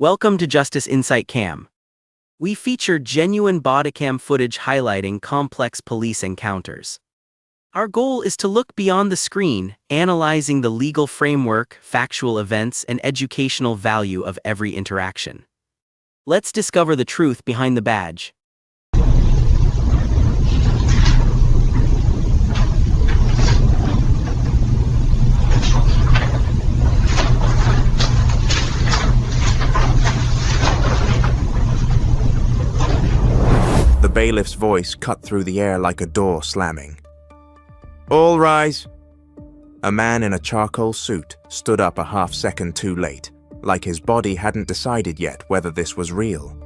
Welcome to Justice Insight Cam. We feature genuine bodycam footage highlighting complex police encounters. Our goal is to look beyond the screen, analyzing the legal framework, factual events, and educational value of every interaction. Let's discover the truth behind the badge. The bailiff's voice cut through the air like a door slamming. "All rise!" A man in a charcoal suit stood up a half-second too late, like his body hadn't decided yet whether this was real.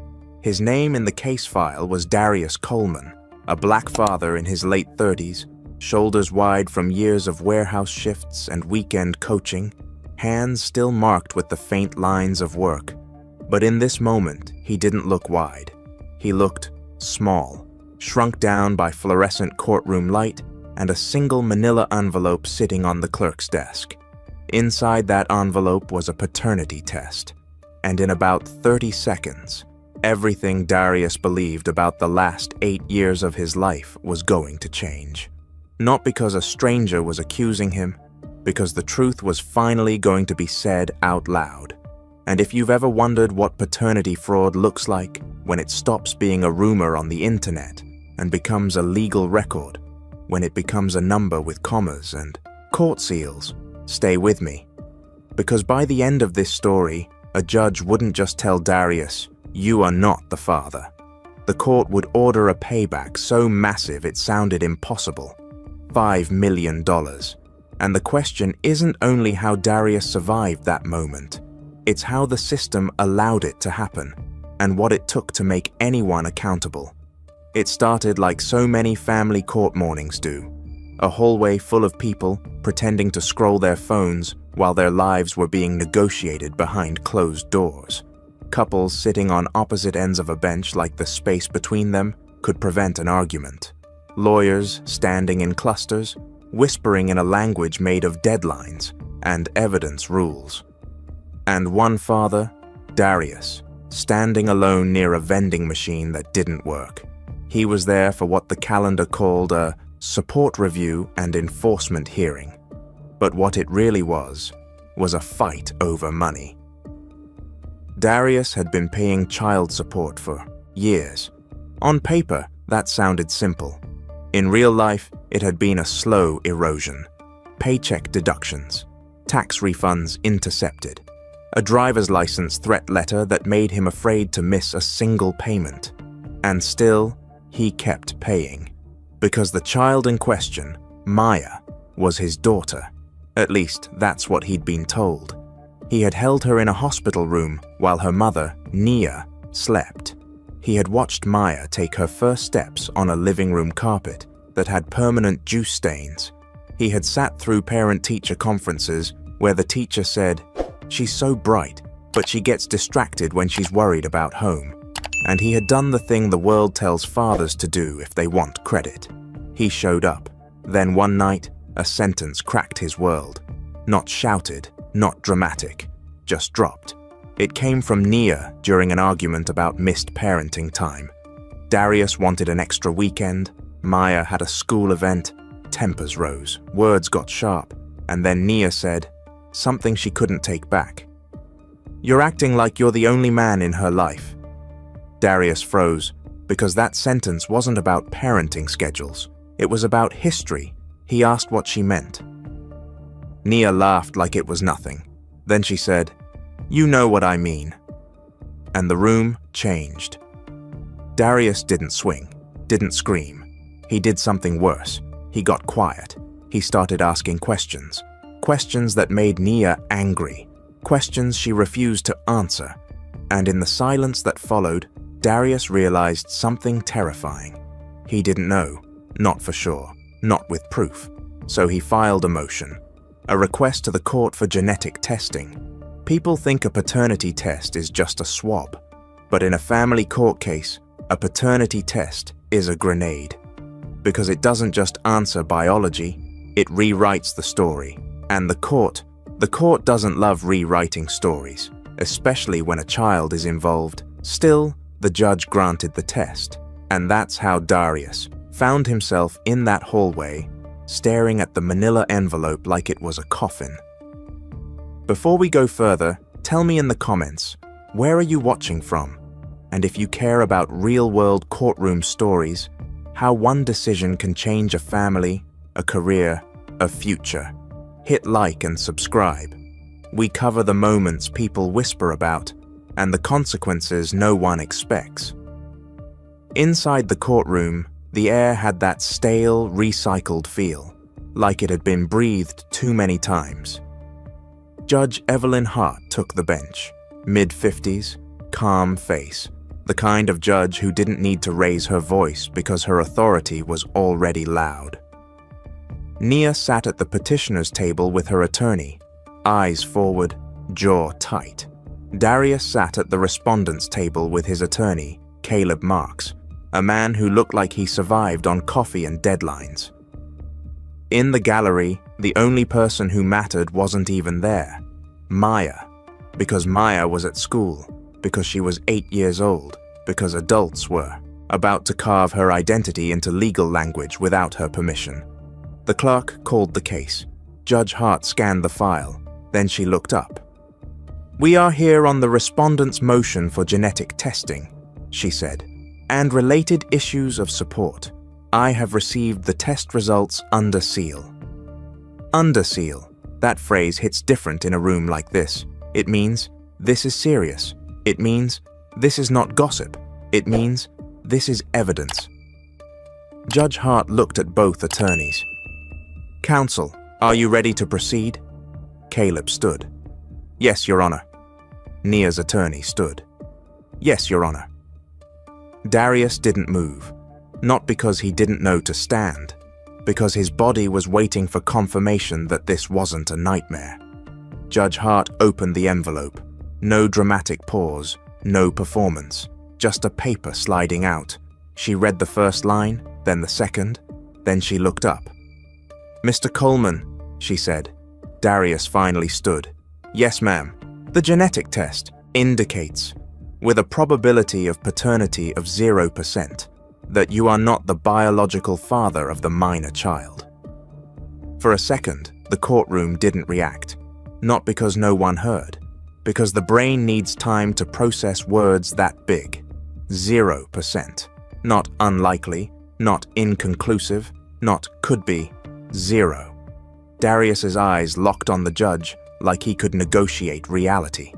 His name in the case file was Darius Coleman, a black father in his late 30s, shoulders wide from years of warehouse shifts and weekend coaching, hands still marked with the faint lines of work. But in this moment, he didn't look wide. He looked small, shrunk down by fluorescent courtroom light and a single manila envelope sitting on the clerk's desk. Inside that envelope was a paternity test, and in about 30 seconds, everything Darius believed about the last 8 years of his life was going to change. Not because a stranger was accusing him, because the truth was finally going to be said out loud. And if you've ever wondered what paternity fraud looks like when it stops being a rumor on the internet and becomes a legal record, when it becomes a number with commas and court seals, stay with me. Because by the end of this story, a judge wouldn't just tell Darius, "You are not the father." The court would order a payback so massive it sounded impossible. $5 million. And the question isn't only how Darius survived that moment, it's how the system allowed it to happen, and what it took to make anyone accountable. It started like so many family court mornings do, a hallway full of people pretending to scroll their phones while their lives were being negotiated behind closed doors. Couples sitting on opposite ends of a bench like the space between them could prevent an argument. Lawyers standing in clusters, whispering in a language made of deadlines and evidence rules. And one father, Darius, standing alone near a vending machine that didn't work. He was there for what the calendar called a support review and enforcement hearing. But what it really was a fight over money. Darius had been paying child support for years. On paper, that sounded simple. In real life, it had been a slow erosion. Paycheck deductions, tax refunds intercepted, a driver's license threat letter that made him afraid to miss a single payment. And still, he kept paying. Because the child in question, Maya, was his daughter. At least, that's what he'd been told. He had held her in a hospital room while her mother, Nia, slept. He had watched Maya take her first steps on a living room carpet that had permanent juice stains. He had sat through parent-teacher conferences where the teacher said, "She's so bright, but she gets distracted when she's worried about home." And he had done the thing the world tells fathers to do if they want credit. He showed up. Then one night, a sentence cracked his world. Not shouted, not dramatic, just dropped. It came from Nia during an argument about missed parenting time. Darius wanted an extra weekend, Maya had a school event, tempers rose, words got sharp, and then Nia said, something she couldn't take back. "You're acting like you're the only man in her life." Darius froze, because that sentence wasn't about parenting schedules. It was about history. He asked what she meant. Nia laughed like it was nothing. Then she said, "You know what I mean." And the room changed. Darius didn't swing, didn't scream. He did something worse. He got quiet. He started asking questions. Questions that made Nia angry. Questions she refused to answer. And in the silence that followed, Darius realized something terrifying. He didn't know, not for sure, not with proof. So he filed a motion, a request to the court for genetic testing. People think a paternity test is just a swab. But in a family court case, a paternity test is a grenade. Because it doesn't just answer biology, it rewrites the story. And the court doesn't love rewriting stories, especially when a child is involved. Still, the judge granted the test, and that's how Darius found himself in that hallway, staring at the manila envelope like it was a coffin. Before we go further, tell me in the comments, where are you watching from? And if you care about real-world courtroom stories, how one decision can change a family, a career, a future. Hit like and subscribe. We cover the moments people whisper about and the consequences no one expects. Inside the courtroom, the air had that stale, recycled feel, like it had been breathed too many times. Judge Evelyn Hart took the bench, mid-50s, calm face, the kind of judge who didn't need to raise her voice because her authority was already loud. Nia sat at the petitioner's table with her attorney, eyes forward, jaw tight. Darius sat at the respondent's table with his attorney, Caleb Marks, a man who looked like he survived on coffee and deadlines. In the gallery, the only person who mattered wasn't even there, Maya, because Maya was at school, because she was 8 years old, because adults were about to carve her identity into legal language without her permission. The clerk called the case. Judge Hart scanned the file, then she looked up. "We are here on the respondent's motion for genetic testing," she said, "and related issues of support. I have received the test results under seal." Under seal. That phrase hits different in a room like this. It means, this is serious. It means, this is not gossip. It means, this is evidence. Judge Hart looked at both attorneys. "Counsel, are you ready to proceed?" Caleb stood. "Yes, Your Honor." Nia's attorney stood. "Yes, Your Honor." Darius didn't move, not because he didn't know to stand, because his body was waiting for confirmation that this wasn't a nightmare. Judge Hart opened the envelope. No dramatic pause, no performance, just a paper sliding out. She read the first line, then the second, then she looked up. "Mr. Coleman," she said. Darius finally stood. "Yes, ma'am. The genetic test indicates, with a probability of paternity of 0%, that you are not the biological father of the minor child." For a second, the courtroom didn't react, not because no one heard, because the brain needs time to process words that big. 0%. Not unlikely, not inconclusive, not could be. 0. Darius's eyes locked on the judge like he could negotiate reality.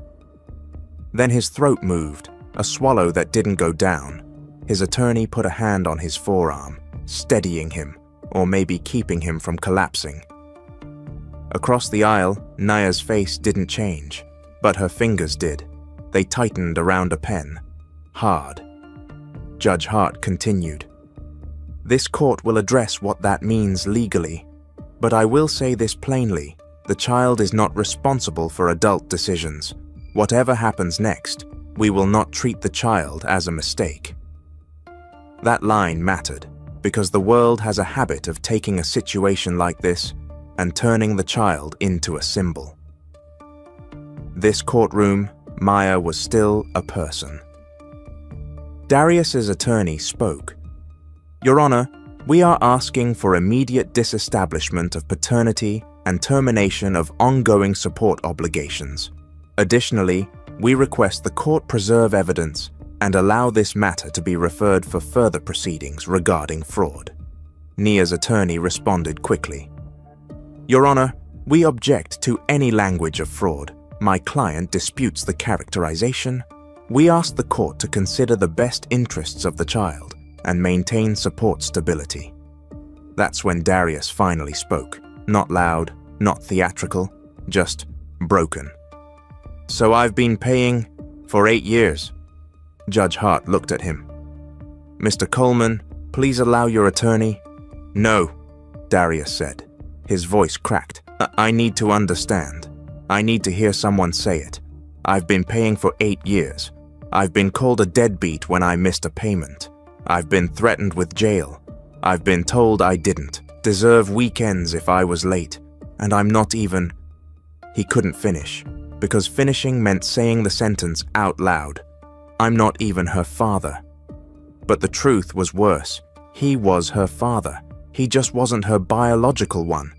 Then his throat moved, a swallow that didn't go down. His attorney put a hand on his forearm, steadying him, or maybe keeping him from collapsing. Across the aisle, Nia's face didn't change, but her fingers did. They tightened around a pen. Hard. Judge Hart continued. "This court will address what that means legally, but I will say this plainly. The child is not responsible for adult decisions. Whatever happens next, we will not treat the child as a mistake." That line mattered, because the world has a habit of taking a situation like this and turning the child into a symbol. This courtroom, Maya was still a person. Darius's attorney spoke. "Your Honor, we are asking for immediate disestablishment of paternity and termination of ongoing support obligations. Additionally, we request the court preserve evidence and allow this matter to be referred for further proceedings regarding fraud." Nia's attorney responded quickly. "Your Honor, we object to any language of fraud. My client disputes the characterization. We ask the court to consider the best interests of the child and maintain support stability." That's when Darius finally spoke. Not loud, not theatrical, just broken. "So I've been paying for 8 years. Judge Hart looked at him. "Mr. Coleman, please allow your attorney." "No," Darius said. His voice cracked. I need to understand. I need to hear someone say it. I've been paying for 8 years. I've been called a deadbeat when I missed a payment. I've been threatened with jail. I've been told I didn't deserve weekends if I was late. And I'm not even..." He couldn't finish. because finishing meant saying the sentence out loud. I'm not even her father. But the truth was worse. He was her father. He just wasn't her biological one.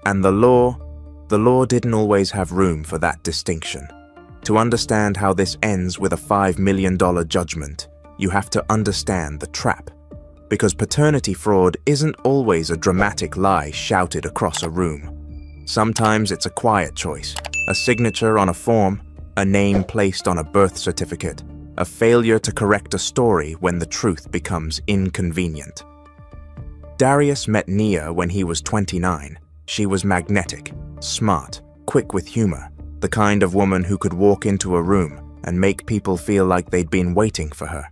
And the law didn't always have room for that distinction. To understand how this ends with a $5 million judgment, you have to understand the trap. Because paternity fraud isn't always a dramatic lie shouted across a room. Sometimes it's a quiet choice, a signature on a form, a name placed on a birth certificate, a failure to correct a story when the truth becomes inconvenient. Darius met Nia when he was 29. She was magnetic, smart, quick with humor, the kind of woman who could walk into a room and make people feel like they'd been waiting for her.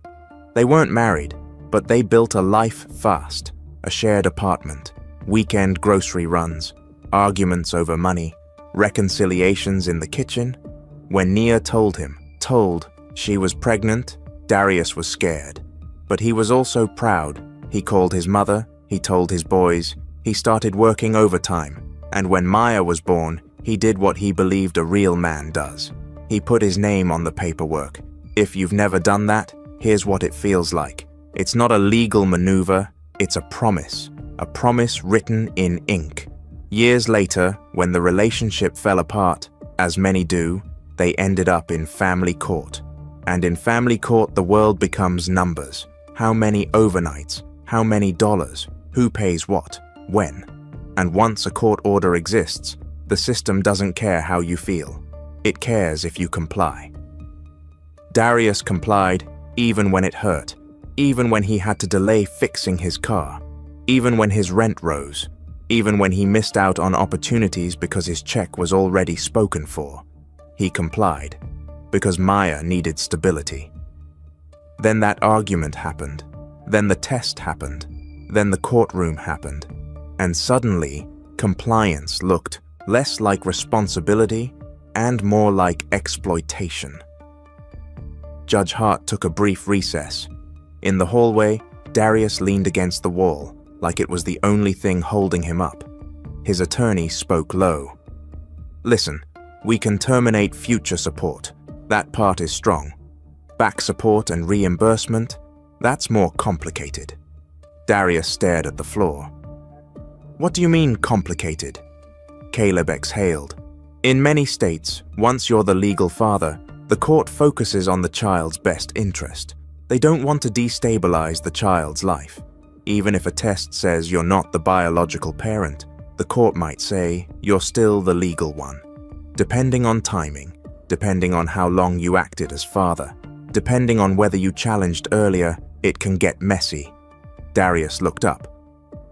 They weren't married, but they built a life fast, a shared apartment, weekend grocery runs, arguments over money, reconciliations in the kitchen. When Nia told she was pregnant, Darius was scared. But he was also proud. He called his mother, he told his boys, he started working overtime, and when Maya was born, he did what he believed a real man does. He put his name on the paperwork. If you've never done that, here's what it feels like. It's not a legal maneuver, it's a promise written in ink. Years later, when the relationship fell apart, as many do, they ended up in family court. And in family court, the world becomes numbers. How many overnights? How many dollars? Who pays what? When? And once a court order exists, the system doesn't care how you feel. It cares if you comply. Darius complied, even when it hurt, even when he had to delay fixing his car, even when his rent rose, even when he missed out on opportunities because his check was already spoken for. He complied, because Maya needed stability. Then that argument happened. Then the test happened. Then the courtroom happened. And suddenly, compliance looked less like responsibility and more like exploitation. Judge Hart took a brief recess. In the hallway, Darius leaned against the wall, like it was the only thing holding him up. His attorney spoke low. Listen, we can terminate future support. That part is strong. Back support and reimbursement, that's more complicated. Darius stared at the floor. What do you mean complicated? Caleb exhaled. In many states, once you're the legal father, the court focuses on the child's best interest. They don't want to destabilize the child's life. Even if a test says you're not the biological parent, the court might say you're still the legal one. Depending on timing, depending on how long you acted as father, depending on whether you challenged earlier, it can get messy. Darius looked up.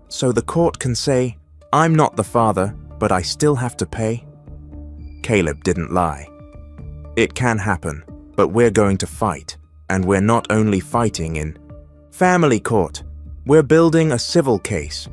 So the court can say, I'm not the father, but I still have to pay? Caleb didn't lie. It can happen, but we're going to fight. And we're not only fighting in family court. We're building a civil case.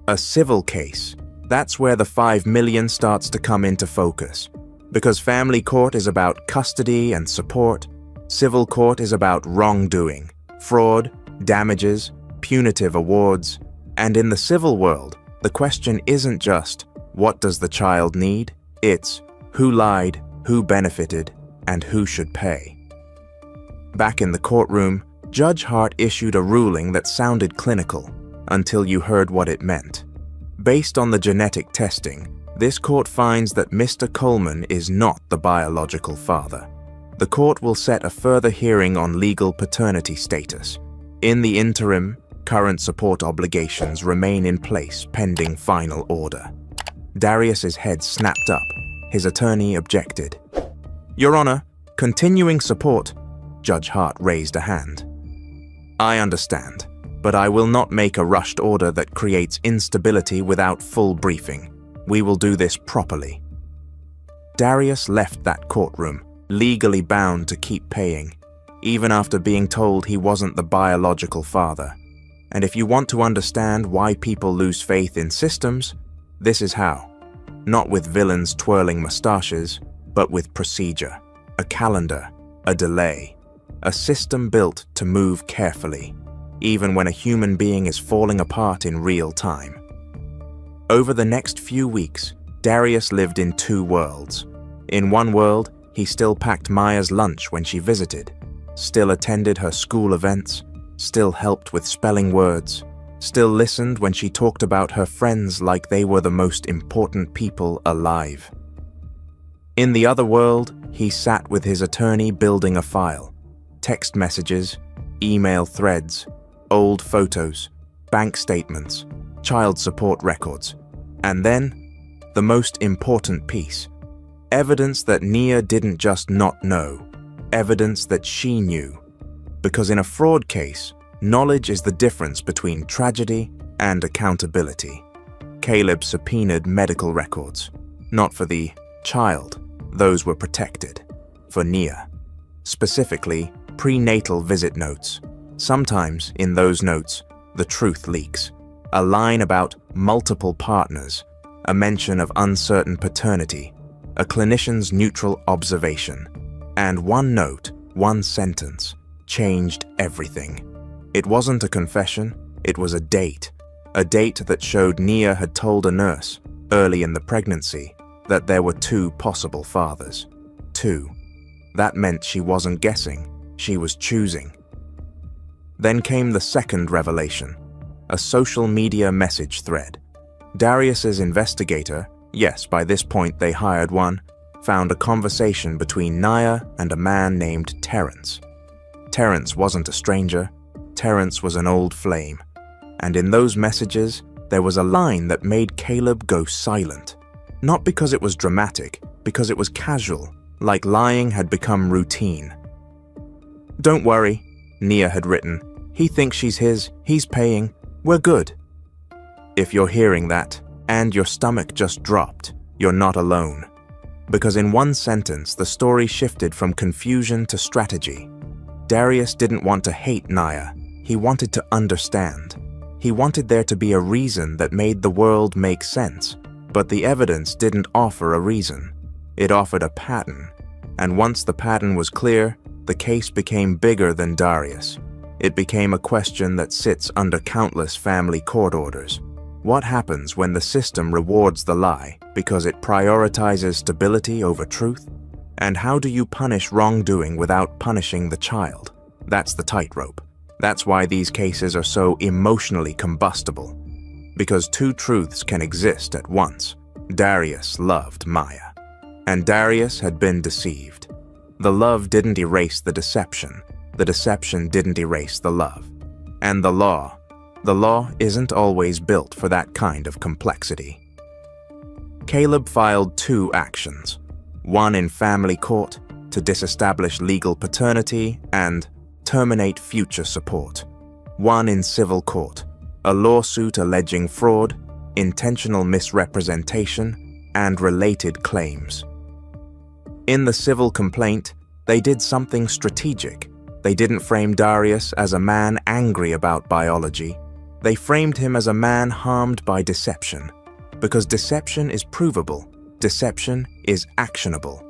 A civil case. That's where the $5 million starts to come into focus. Because family court is about custody and support. Civil court is about wrongdoing, fraud, damages, punitive awards. And in the civil world, the question isn't just, what does the child need? It's, who lied, who benefited, and who should pay. Back in the courtroom, Judge Hart issued a ruling that sounded clinical, until you heard what it meant. Based on the genetic testing, this court finds that Mr. Coleman is not the biological father. The court will set a further hearing on legal paternity status. In the interim, current support obligations remain in place pending final order. Darius's head snapped up. His attorney objected. Your Honor, continuing support. Judge Hart raised a hand. I understand, but I will not make a rushed order that creates instability without full briefing. We will do this properly. Darius left that courtroom, legally bound to keep paying, even after being told he wasn't the biological father. And if you want to understand why people lose faith in systems, this is how. Not with villains twirling mustaches, but with procedure, a calendar, a delay. A system built to move carefully, even when a human being is falling apart in real time. Over the next few weeks, Darius lived in two worlds. In one world, he still packed Maya's lunch when she visited, still attended her school events, still helped with spelling words, still listened when she talked about her friends like they were the most important people alive. In the other world, he sat with his attorney building a file, text messages, email threads, old photos, bank statements, child support records, and then, the most important piece, evidence that Nia didn't just not know, evidence that she knew. Because in a fraud case, knowledge is the difference between tragedy and accountability. Caleb subpoenaed medical records, not for the child, those were protected, for Nia. Specifically, prenatal visit notes. Sometimes, in those notes, the truth leaks. A line about multiple partners, a mention of uncertain paternity, a clinician's neutral observation, and one note, one sentence, changed everything. It wasn't a confession, it was a date that showed Nia had told a nurse, early in the pregnancy, that there were 2 possible fathers. 2. That meant she wasn't guessing, she was choosing. Then came the second revelation, a social media message thread. Darius's investigator, yes, by this point they hired one, found a conversation between Nia and a man named Terrence. Terrence wasn't a stranger, Terrence was an old flame, and in those messages, there was a line that made Caleb go silent. Not because it was dramatic, because it was casual, like lying had become routine. "Don't worry," Nia had written. "He thinks she's his, he's paying, we're good." If you're hearing that, and your stomach just dropped, you're not alone. Because in one sentence, the story shifted from confusion to strategy. Darius didn't want to hate Nia, he wanted to understand. He wanted there to be a reason that made the world make sense, but the evidence didn't offer a reason. It offered a pattern, and once the pattern was clear, the case became bigger than Darius. It became a question that sits under countless family court orders. What happens when the system rewards the lie because it prioritizes stability over truth? And how do you punish wrongdoing without punishing the child? That's the tightrope. That's why these cases are so emotionally combustible. Because 2 truths can exist at once. Darius loved Maya, and Darius had been deceived. The love didn't erase the deception didn't erase the love. And the law isn't always built for that kind of complexity. Caleb filed 2 actions, one in family court to disestablish legal paternity and terminate future support, one in civil court, a lawsuit alleging fraud, intentional misrepresentation, and related claims. In the civil complaint, they did something strategic. They didn't frame Darius as a man angry about biology. They framed him as a man harmed by deception. Because deception is provable. Deception is actionable.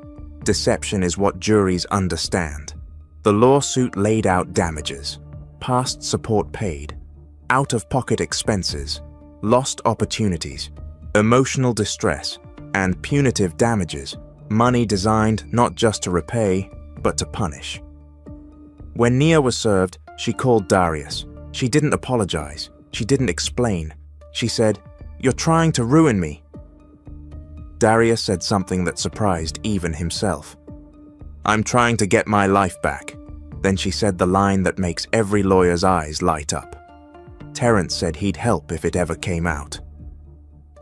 Deception is what juries understand. The lawsuit laid out damages, past support paid, out-of-pocket expenses, lost opportunities, emotional distress, and punitive damages, money designed not just to repay, but to punish. When Nia was served, she called Darius. She didn't apologize. She didn't explain. She said, "You're trying to ruin me." Darius said something that surprised even himself. "I'm trying to get my life back." Then she said the line that makes every lawyer's eyes light up. Terrence said he'd help if it ever came out.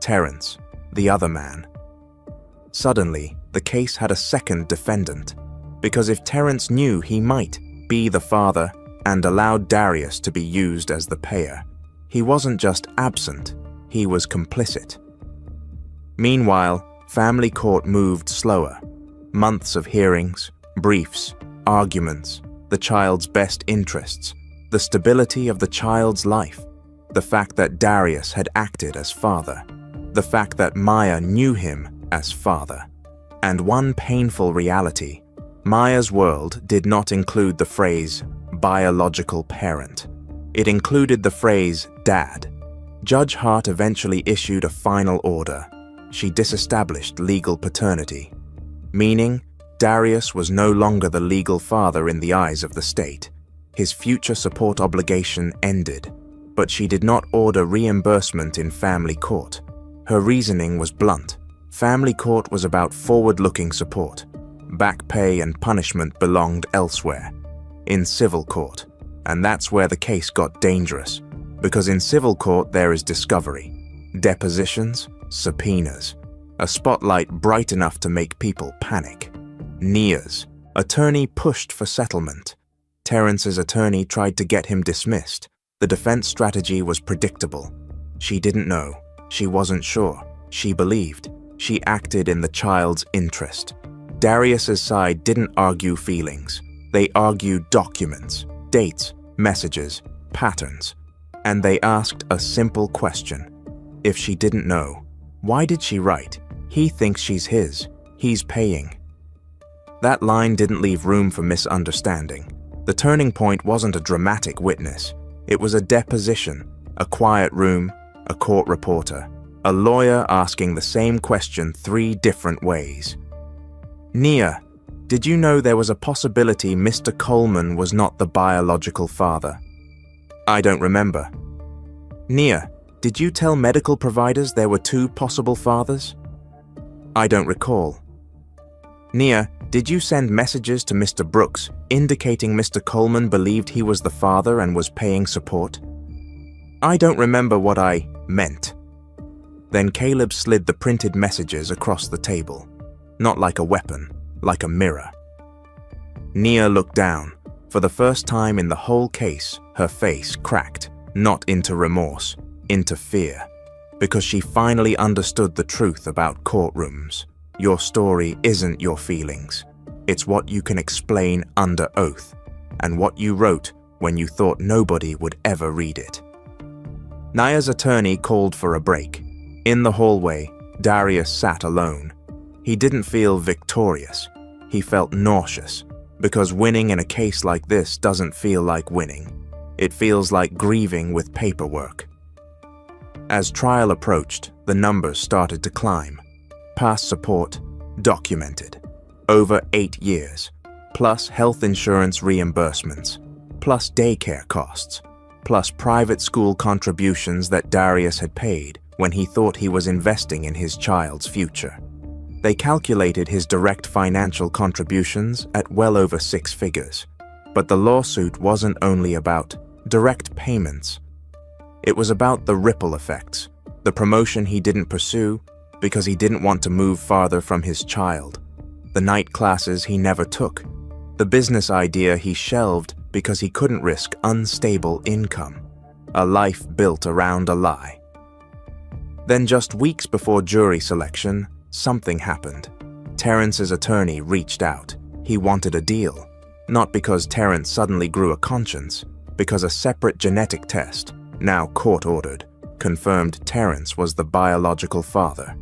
Terrence, the other man. Suddenly, the case had a second defendant, because if Terrence knew he might be the father and allowed Darius to be used as the payer, he wasn't just absent, he was complicit. Meanwhile, family court moved slower. Months of hearings, briefs, arguments, the child's best interests, the stability of the child's life, the fact that Darius had acted as father, the fact that Maya knew him as father. And one painful reality, Maya's world did not include the phrase biological parent. It included the phrase dad. Judge Hart eventually issued a final order. She disestablished legal paternity. meaning Darius was no longer the legal father in the eyes of the state. His future support obligation ended, but she did not order reimbursement in family court. Her reasoning was blunt. Family court was about forward-looking support. Back pay and punishment belonged elsewhere, in civil court. And that's where the case got dangerous, because in civil court there is discovery, depositions, subpoenas, a spotlight bright enough to make people panic. Nia's attorney pushed for settlement. Terrence's attorney tried to get him dismissed. The defense strategy was predictable. She didn't know. She wasn't sure. She believed. She acted in the child's interest. Darius's side didn't argue feelings. They argued documents, dates, messages, patterns. And they asked a simple question. If she didn't know, why did she write? He thinks she's his. He's paying. That line didn't leave room for misunderstanding. The turning point wasn't a dramatic witness. It was a deposition, a quiet room, a court reporter, a lawyer asking the same question 3 different ways. Nia, did you know there was a possibility Mr. Coleman was not the biological father? I don't remember. Nia, did you tell medical providers there were 2 possible fathers? I don't recall. Nia, did you send messages to Mr. Brooks indicating Mr. Coleman believed he was the father and was paying support? I don't remember what I meant. Then Caleb slid the printed messages across the table, not like a weapon, like a mirror. Nia looked down. For the first time in the whole case, her face cracked, not into remorse, into fear, because she finally understood the truth about courtrooms. Your story isn't your feelings. It's what you can explain under oath, and what you wrote when you thought nobody would ever read it. Nia's attorney called for a break. In the hallway, Darius sat alone. He didn't feel victorious. He felt nauseous, because winning in a case like this doesn't feel like winning. It feels like grieving with paperwork. As trial approached, the numbers started to climb. Past support, documented. Over 8 years, plus health insurance reimbursements, plus daycare costs, plus private school contributions that Darius had paid when he thought he was investing in his child's future. They calculated his direct financial contributions at well over 6 figures. But the lawsuit wasn't only about direct payments. It was about the ripple effects, the promotion he didn't pursue because he didn't want to move farther from his child, the night classes he never took, the business idea he shelved because he couldn't risk unstable income, a life built around a lie. Then just weeks before jury selection, something happened. Terrence's attorney reached out. He wanted a deal, not because Terrence suddenly grew a conscience, because a separate genetic test, now court-ordered, confirmed Terrence was the biological father.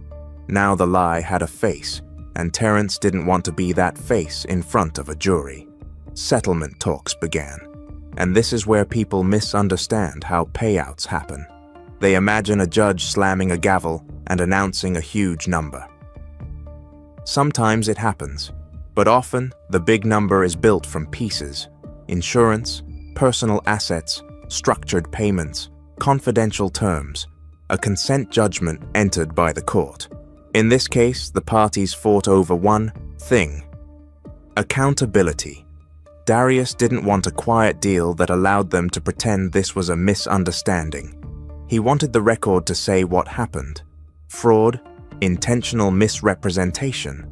Now the lie had a face, and Terrence didn't want to be that face in front of a jury. Settlement talks began, and this is where people misunderstand how payouts happen. They imagine a judge slamming a gavel and announcing a huge number. Sometimes it happens, but often the big number is built from pieces: insurance, personal assets, structured payments, confidential terms, a consent judgment entered by the court. In this case, the parties fought over one thing: accountability. Darius didn't want a quiet deal that allowed them to pretend this was a misunderstanding. He wanted the record to say what happened: fraud, intentional misrepresentation.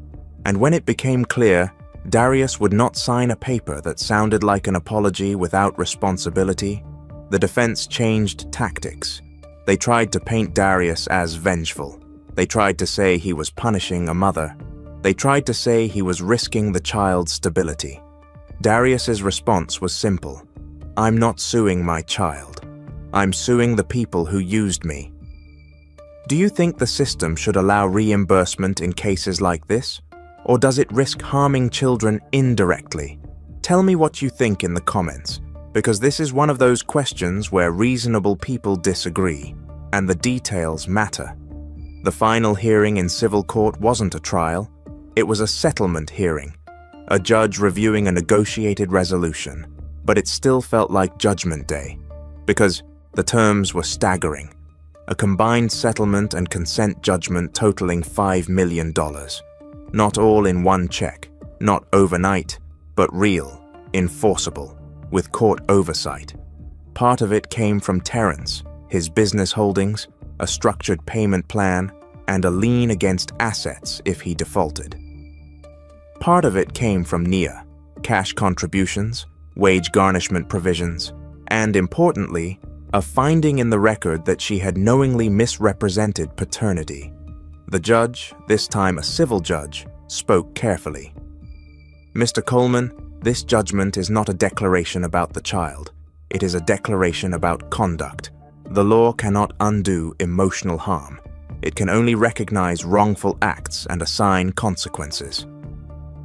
And when it became clear, Darius would not sign a paper that sounded like an apology without responsibility, the defense changed tactics. They tried to paint Darius as vengeful. They tried to say he was punishing a mother. They tried to say he was risking the child's stability. Darius's response was simple: I'm not suing my child. I'm suing the people who used me. Do you think the system should allow reimbursement in cases like this? Or does it risk harming children indirectly? Tell me what you think in the comments, because this is one of those questions where reasonable people disagree, and the details matter. The final hearing in civil court wasn't a trial. It was a settlement hearing, a judge reviewing a negotiated resolution, but it still felt like Judgment Day, because the terms were staggering. A combined settlement and consent judgment totaling $5 million. Not all in one check, not overnight, but real, enforceable, with court oversight. Part of it came from Terrence, his business holdings, a structured payment plan, and a lien against assets if he defaulted. Part of it came from Nia, cash contributions, wage garnishment provisions, and importantly, a finding in the record that she had knowingly misrepresented paternity. The judge, this time a civil judge, spoke carefully. "Mr. Coleman, this judgment is not a declaration about the child. It is a declaration about conduct. The law cannot undo emotional harm. It can only recognize wrongful acts and assign consequences."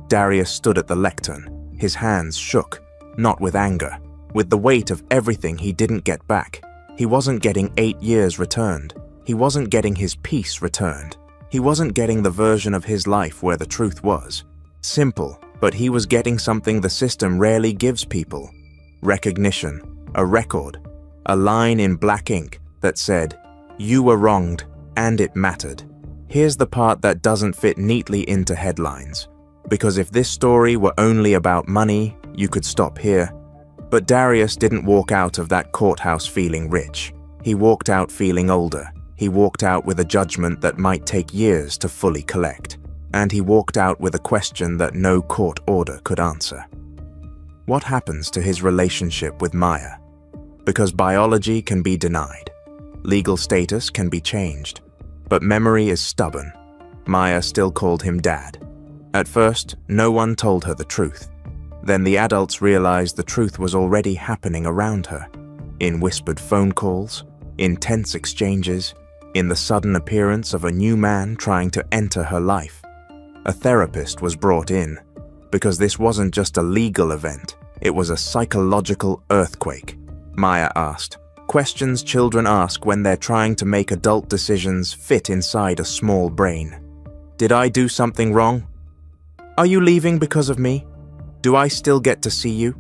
Darius stood at the lectern. His hands shook, not with anger, with the weight of everything he didn't get back. He wasn't getting 8 years returned. He wasn't getting his peace returned. He wasn't getting the version of his life where the truth was. Simple, but he was getting something the system rarely gives people. Recognition, a record, a line in black ink that said, "You were wronged, and it mattered." Here's the part that doesn't fit neatly into headlines. Because if this story were only about money, you could stop here. But Darius didn't walk out of that courthouse feeling rich. He walked out feeling older. He walked out with a judgment that might take years to fully collect. And he walked out with a question that no court order could answer. What happens to his relationship with Maya? Because biology can be denied. Legal status can be changed. But memory is stubborn. Maya still called him Dad. At first, no one told her the truth. Then the adults realized the truth was already happening around her. In whispered phone calls, in tense exchanges, in the sudden appearance of a new man trying to enter her life. A therapist was brought in, because this wasn't just a legal event, it was a psychological earthquake. Maya asked, questions children ask when they're trying to make adult decisions fit inside a small brain. Did I do something wrong? Are you leaving because of me? Do I still get to see you?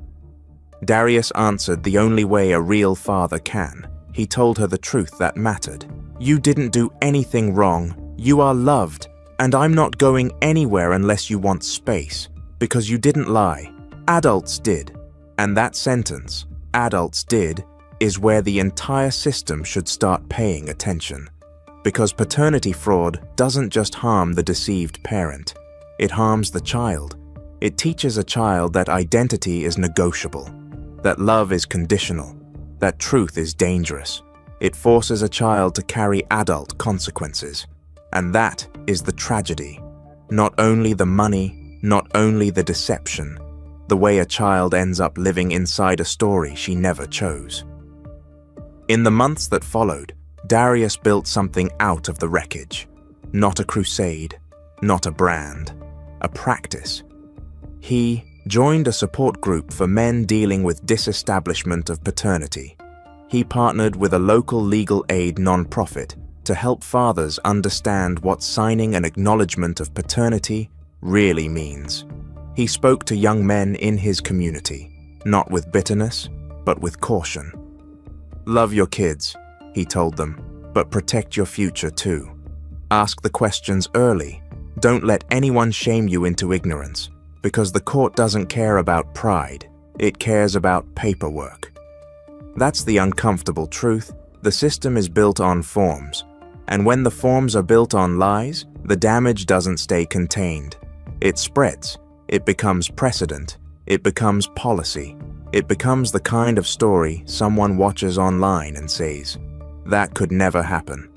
Darius answered the only way a real father can. He told her the truth that mattered. You didn't do anything wrong. You are loved. And I'm not going anywhere unless you want space. Because you didn't lie. Adults did. And that sentence, adults did, is where the entire system should start paying attention. Because paternity fraud doesn't just harm the deceived parent. It harms the child. It teaches a child that identity is negotiable, that love is conditional, that truth is dangerous. It forces a child to carry adult consequences. And that is the tragedy. Not only the money, not only the deception, the way a child ends up living inside a story she never chose. In the months that followed, Darius built something out of the wreckage. Not a crusade, not a brand, a practice. He joined a support group for men dealing with disestablishment of paternity. He partnered with a local legal aid nonprofit to help fathers understand what signing an acknowledgement of paternity really means. He spoke to young men in his community, not with bitterness, but with caution. Love your kids, he told them, but protect your future too. Ask the questions early. Don't let anyone shame you into ignorance, because the court doesn't care about pride, it cares about paperwork. That's the uncomfortable truth. The system is built on forms, and when the forms are built on lies, the damage doesn't stay contained. It spreads, it becomes precedent, it becomes policy, it becomes the kind of story someone watches online and says, that could never happen.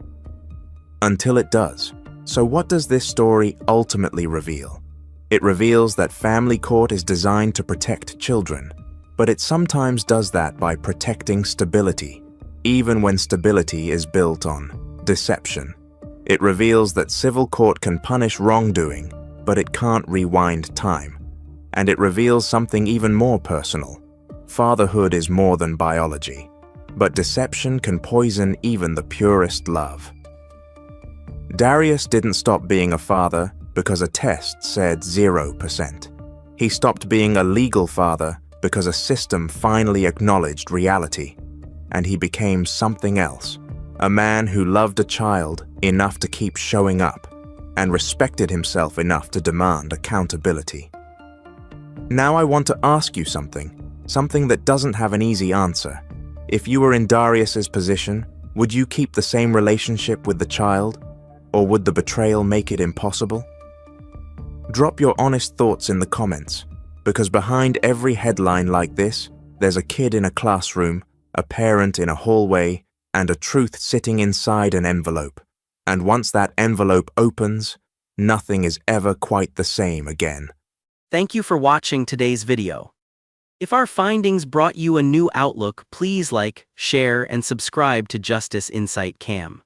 Until it does. So what does this story ultimately reveal? It reveals that family court is designed to protect children, but it sometimes does that by protecting stability, even when stability is built on deception. It reveals that civil court can punish wrongdoing, but it can't rewind time. And it reveals something even more personal. Fatherhood is more than biology, but deception can poison even the purest love. Darius didn't stop being a father, because a test said 0%. He stopped being a legal father because a system finally acknowledged reality. And he became something else. A man who loved a child enough to keep showing up and respected himself enough to demand accountability. Now I want to ask you something that doesn't have an easy answer. If you were in Darius's position, would you keep the same relationship with the child, or would the betrayal make it impossible? Drop your honest thoughts in the comments, because behind every headline like this, there's a kid in a classroom, a parent in a hallway, and a truth sitting inside an envelope. And once that envelope opens, nothing is ever quite the same again. Thank you for watching today's video. If our findings brought you a new outlook, please like, share, and subscribe to Justice Insight Cam.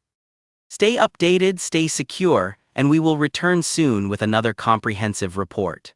Stay updated, stay secure, and we will return soon with another comprehensive report.